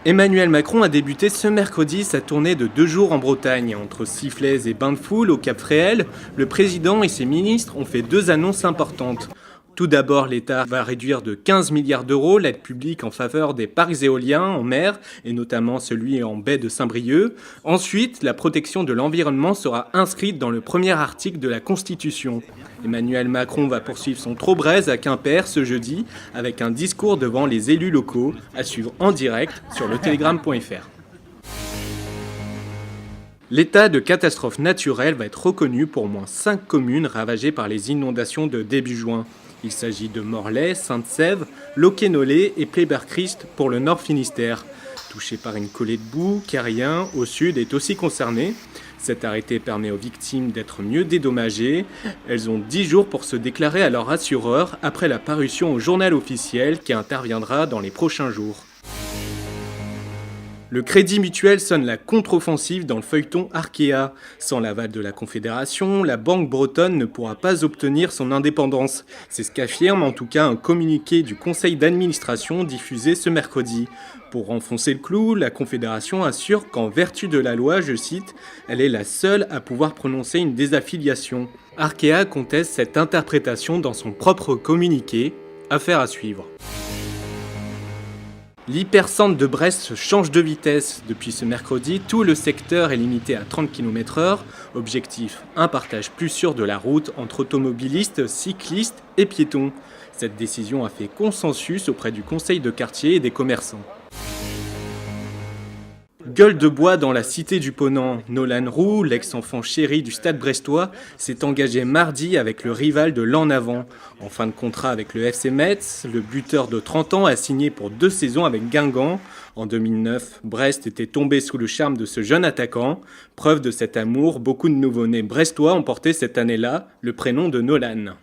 Emmanuel Macron a débuté ce mercredi sa tournée de 2 jours en Bretagne. Entre sifflets et bains de foule au Cap Fréhel, le président et ses ministres ont fait 2 annonces importantes. Tout d'abord, l'État va réduire de 15 milliards d'euros l'aide publique en faveur des parcs éoliens en mer, et notamment celui en baie de Saint-Brieuc. Ensuite, la protection de l'environnement sera inscrite dans le premier article de la Constitution. Emmanuel Macron va poursuivre son Trobrez à Quimper ce jeudi avec un discours devant les élus locaux, à suivre en direct sur letélégramme.fr. L'état de catastrophe naturelle va être reconnu pour au moins 5 communes ravagées par les inondations de début juin. Il s'agit de Morlaix, Sainte-Sève, Locquenollet et Pleyber-Christ pour le Nord Finistère. Touché par une collée de boue, Quérien, au sud, est aussi concerné. Cet arrêté permet aux victimes d'être mieux dédommagées. Elles ont 10 jours pour se déclarer à leur assureur après la parution au journal officiel qui interviendra dans les prochains jours. Le Crédit Mutuel sonne la contre-offensive dans le feuilleton Arkéa. Sans l'aval de la Confédération, la banque bretonne ne pourra pas obtenir son indépendance. C'est ce qu'affirme en tout cas un communiqué du conseil d'administration diffusé ce mercredi. Pour enfoncer le clou, la Confédération assure qu'en vertu de la loi, je cite, elle est la seule à pouvoir prononcer une désaffiliation. Arkéa conteste cette interprétation dans son propre communiqué. Affaire à suivre. L'hypercentre de Brest change de vitesse. Depuis ce mercredi, tout le secteur est limité à 30 km/h. Objectif, un partage plus sûr de la route entre automobilistes, cyclistes et piétons. Cette décision a fait consensus auprès du conseil de quartier et des commerçants. Gueule de bois dans la cité du Ponant. Nolan Roux, l'ex-enfant chéri du stade brestois, s'est engagé mardi avec le rival de l'an avant. En fin de contrat avec le FC Metz, le buteur de 30 ans a signé pour 2 saisons avec Guingamp. En 2009, Brest était tombé sous le charme de ce jeune attaquant. Preuve de cet amour, beaucoup de nouveau-nés brestois ont porté cette année-là le prénom de Nolan.